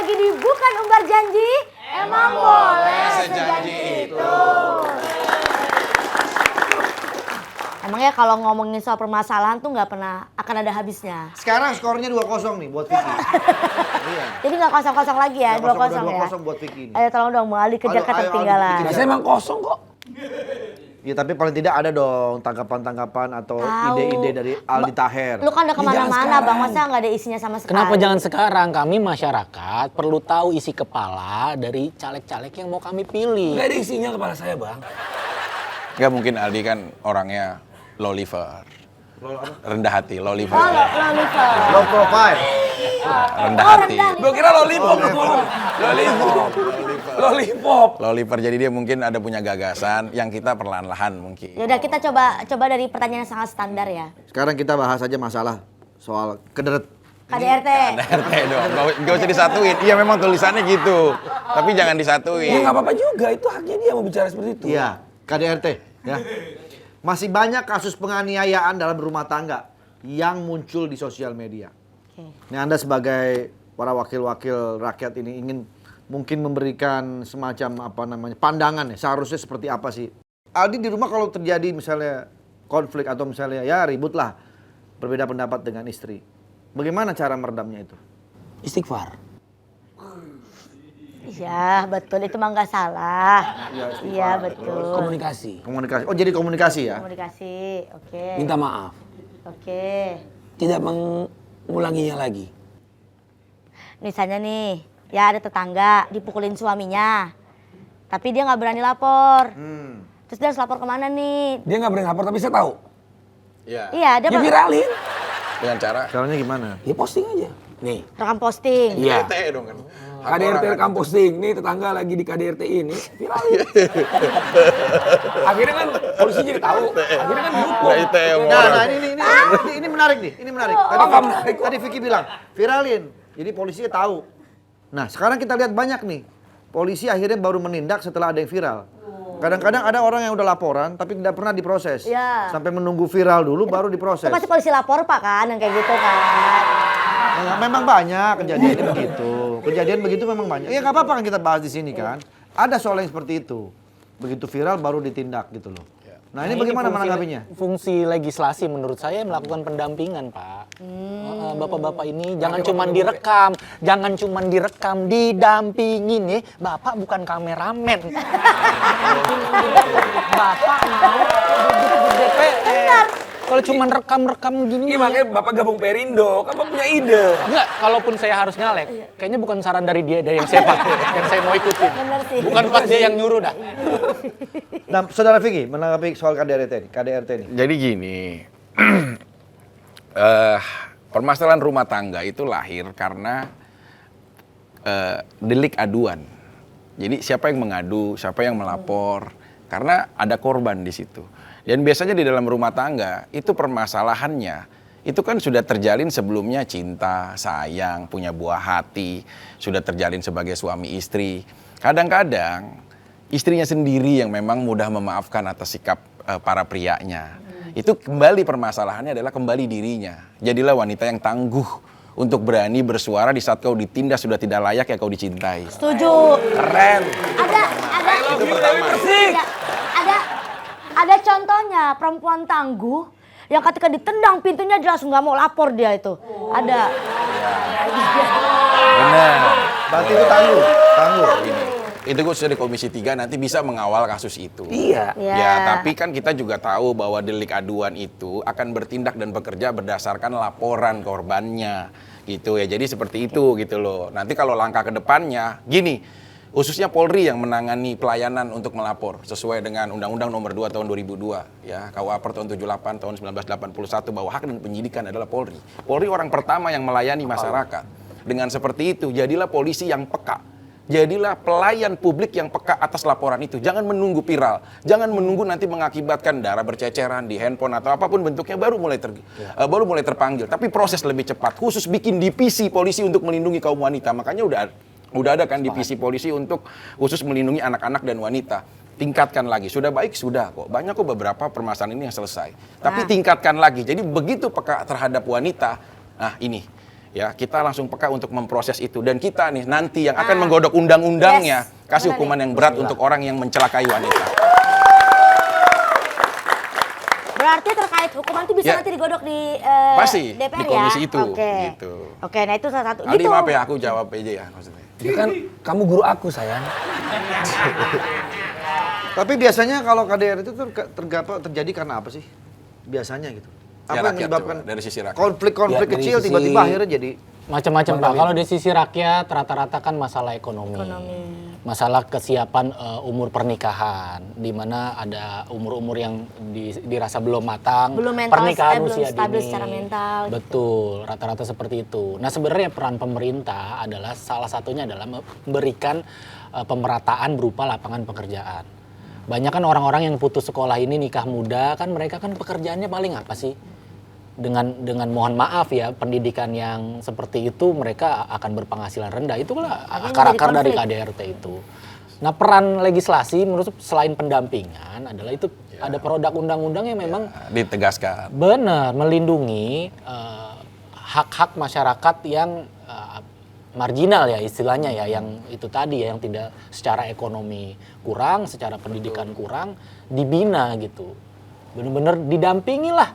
lagi di Bukan Umbar Janji. Emang boleh sejanji itu. Emangnya kalau ngomongin soal permasalahan tuh nggak pernah akan ada habisnya. Sekarang skornya 2-0 nih buat Vicky. Iya. Jadi nggak kosong-kosong lagi ya, 2-0 ya. 2-0 buat Vicky nih. Ayo tolong dong, Bang Aldi kejar ketertinggalan. Biasanya emang kosong kok. Ya tapi paling tidak ada dong tanggapan-tanggapan atau ide-ide dari Aldi Taher. Lu kan udah kemana-mana Bang, masa nggak ada isinya sama sekali? Kenapa jangan sekarang? Kami masyarakat perlu tahu isi kepala dari caleg-caleg yang mau kami pilih. Nggak ada isinya kepala saya, Bang. Nggak mungkin Aldi kan orangnya low liver. Rendah hati, low liver. Oh, Loliver. Low profile. Rendah Oh, hati. rendah. Gue kira lollipop. Lollipop. Low liver, jadi dia mungkin ada punya gagasan yang kita perlahan-lahan mungkin. Yaudah kita coba dari pertanyaan yang sangat standar ya. Sekarang kita bahas aja masalah soal kederet. KDRT. RT dong, nggak usah disatuin. Iya memang tulisannya gitu, tapi jangan disatuin. Ya nggak apa-apa juga, itu haknya dia mau bicara seperti itu. Iya, KDRT ya. Masih banyak kasus penganiayaan dalam rumah tangga yang muncul di sosial media. Oke. Ini Anda sebagai para wakil-wakil rakyat ini ingin mungkin memberikan semacam pandangan ya, seharusnya seperti apa sih? Aldi di rumah kalau terjadi misalnya konflik atau misalnya ya ribut lah, berbeda pendapat dengan istri. Bagaimana cara meredamnya itu? Istighfar. Iya betul, itu mah nggak salah. Iya betul. Komunikasi. Komunikasi. Oh jadi komunikasi ya? Komunikasi, oke. Minta maaf. Oke. Tidak mengulanginya lagi. Misalnya nih, ya ada tetangga dipukulin suaminya, tapi dia nggak berani lapor. Terus dia harus lapor kemana nih? Dia nggak berani lapor, tapi saya tahu. Iya. Iya, dia Ya viralin. Dengan cara Caranya gimana? Ya posting aja. Nih. rekam posting. Iya. RT dong kan. KDRT rekam posting. Nih tetangga lagi di KDRT ini. Viralin. Akhirnya kan polisi jadi tahu. Akhirnya kan dihukum. Nah, ini menarik nih, ini menarik. Tadi Vicky bilang, viralin. Jadi polisi tahu. Nah, sekarang kita lihat banyak nih. Polisi akhirnya baru menindak setelah ada yang viral. Kadang-kadang ada orang yang udah laporan tapi tidak pernah diproses. Iya. Sampai menunggu viral dulu baru Itu diproses. pasti polisi lapor Pak kan, yang kayak gitu kan. Nah, memang banyak kejadian begitu. Kejadian begitu memang banyak. Ya nggak apa-apa kan kita bahas di sini kan. Ada soal yang seperti itu. Begitu viral baru ditindak gitu loh. Nah ini bagaimana menanggapinya? Fungsi legislasi menurut saya melakukan pendampingan, Pak. Bapak-bapak ini jangan cuman direkam, didampingin nih. Bapak bukan kameramen. Bapak mau duduk di DPR. Kalau cuman rekam-rekam gini. Ini makanya Bapak gabung Perindo, kan Bapak punya ide. Enggak, kalaupun saya harus nyalek, kayaknya bukan saran dari dia, dari yang saya pakai, yang saya mau ikutin. Bener sih. Bukan pas dia yang nyuruh dah. Nah, Saudara Vicky menanggapi soal KDRT ini. Jadi gini, permasalahan rumah tangga itu lahir karena delik aduan. Jadi siapa yang mengadu, siapa yang melapor, karena ada korban di situ. Dan biasanya di dalam rumah tangga itu permasalahannya itu kan sudah terjalin sebelumnya cinta, sayang, punya buah hati, sudah terjalin sebagai suami istri. Kadang-kadang istrinya sendiri yang memang mudah memaafkan atas sikap para prianya. Itu kembali permasalahannya adalah kembali dirinya. Jadilah wanita yang tangguh untuk berani bersuara di saat kau ditindas sudah tidak layak ya kau dicintai. Setuju. Keren. Itu pertama. Ada contohnya perempuan tangguh yang ketika ditendang pintunya dia langsung nggak mau lapor dia itu. Ada. Benar. Berarti itu tangguh. Ini. Itu gue sudah di Komisi 3 nanti bisa mengawal kasus itu. Iya. Ya, tapi kan kita juga tahu bahwa delik aduan itu akan bertindak dan bekerja berdasarkan laporan korbannya. Gitu ya. Jadi seperti itu gitu loh. Nanti kalau langkah ke depannya gini, khususnya Polri yang menangani pelayanan untuk melapor sesuai dengan Undang-Undang Nomor 2 Tahun 2002 ya, KUA per tahun 78 tahun 1981 bahwa hak dan penyidikan adalah Polri. Polri orang pertama yang melayani masyarakat. Dengan seperti itu jadilah polisi yang peka. Jadilah pelayan publik yang peka atas laporan itu. Jangan menunggu viral, jangan menunggu nanti mengakibatkan darah berceceran di handphone atau apapun bentuknya baru mulai terpanggil. Tapi proses lebih cepat. Khusus bikin divisi polisi untuk melindungi kaum wanita. Makanya udah ada kan divisi polisi untuk khusus melindungi anak-anak dan wanita. Tingkatkan lagi. Sudah baik, sudah kok. Banyak kok beberapa permasalahan ini yang selesai. Tapi tingkatkan lagi. Jadi begitu peka terhadap wanita, nah ini. ya kita langsung peka untuk memproses itu, dan kita nih nanti yang akan menggodok undang-undangnya, kasih hukuman yang berat untuk orang yang mencelakai wanita. Berarti terkait hukuman itu bisa Ya. nanti digodok di Pasti DPR di komisi ya? itu, Oke. gitu. Oke, nah itu salah satu. Aldi Gitu. maaf ya, aku jawab aja ya maksudnya. Ya kan kamu guru aku sayang. Tapi biasanya kalau KDRT itu terjadi karena apa sih? Biasanya gitu. Apa Ya, yang rakyat menyebabkan coba, dari sisi rakyat. konflik-konflik Ya, dari kecil sisi- tiba-tiba akhirnya jadi Macam-macam Pak. Kalau dari sisi rakyat rata-rata kan masalah ekonomi. Masalah kesiapan umur pernikahan, di mana ada umur-umur yang dirasa belum matang, Belum mental, pernikahan belum usia stabil dini. secara mental, gitu. Betul, rata-rata seperti itu. Nah, sebenarnya peran pemerintah adalah salah satunya adalah memberikan pemerataan berupa lapangan pekerjaan. Banyak kan orang-orang yang putus sekolah ini nikah muda, kan mereka kan pekerjaannya paling apa sih? Dengan mohon maaf ya, pendidikan yang seperti itu mereka akan berpenghasilan rendah. Itulah Akhirnya akar-akar jadi dari konflik. KDRT itu. Nah, peran legislasi menurut selain pendampingan adalah itu ada produk undang-undang yang memang Ditegaskan. benar melindungi hak-hak masyarakat yang marginal ya istilahnya ya, yang itu tadi ya, yang tidak secara ekonomi kurang, secara pendidikan kurang, dibina gitu. Bener-bener didampingi lah.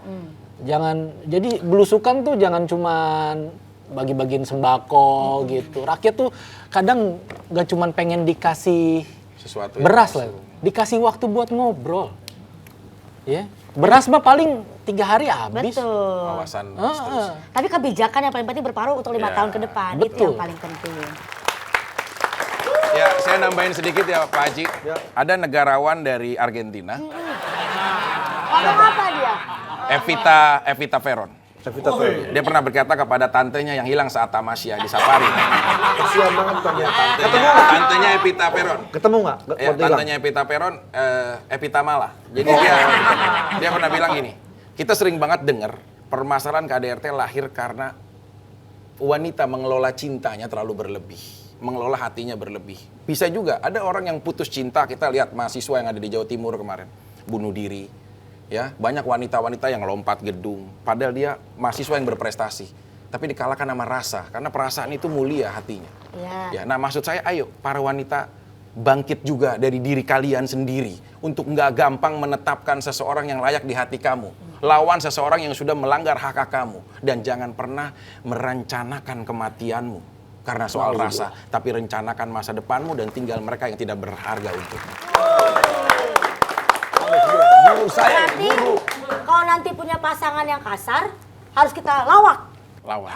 Jangan, jadi belusukan tuh jangan cuman bagi-bagiin sembako gitu. Rakyat tuh kadang gak cuman pengen dikasih Sesuatu yang beras lah, dikasih waktu buat ngobrol. Ya, beras mah paling 3 hari habis. Betul. Wawasan seterusnya. Tapi kebijakan yang paling penting berparuh untuk 5 Ya, tahun ke depan. Itu betul. yang paling penting. Ya, saya nambahin sedikit ya Pak Haji. Ada negarawan dari Argentina, Ngomong apa dia? Evita Peron. Dia pernah berkata kepada tantenya yang hilang saat tamasya di safari. kasihan banget tanya. Tantenya Evita Peron. Ketemu nggak? Ya, Waktu hilang? tantenya Evita Peron, Evita Mala. Jadi dia pernah bilang gini, kita sering banget dengar permasalahan KDRT lahir karena wanita mengelola cintanya terlalu berlebih, mengelola hatinya berlebih. Bisa juga ada orang yang putus cinta, kita lihat mahasiswa yang ada di Jawa Timur kemarin, bunuh diri. Ya, banyak wanita-wanita yang lompat gedung, padahal dia mahasiswa yang berprestasi, tapi dikalahkan sama rasa, karena perasaan itu mulia hatinya. Ya. Ya, nah maksud saya, ayo para wanita bangkit juga dari diri kalian sendiri untuk nggak gampang menetapkan seseorang yang layak di hati kamu. Lawan seseorang yang sudah melanggar hak kamu, dan jangan pernah merencanakan kematianmu karena soal rasa, tapi rencanakan masa depanmu dan tinggal mereka yang tidak berharga untukmu. Guru saya, Berarti kalau nanti punya pasangan yang kasar, harus kita lawak. Lawan.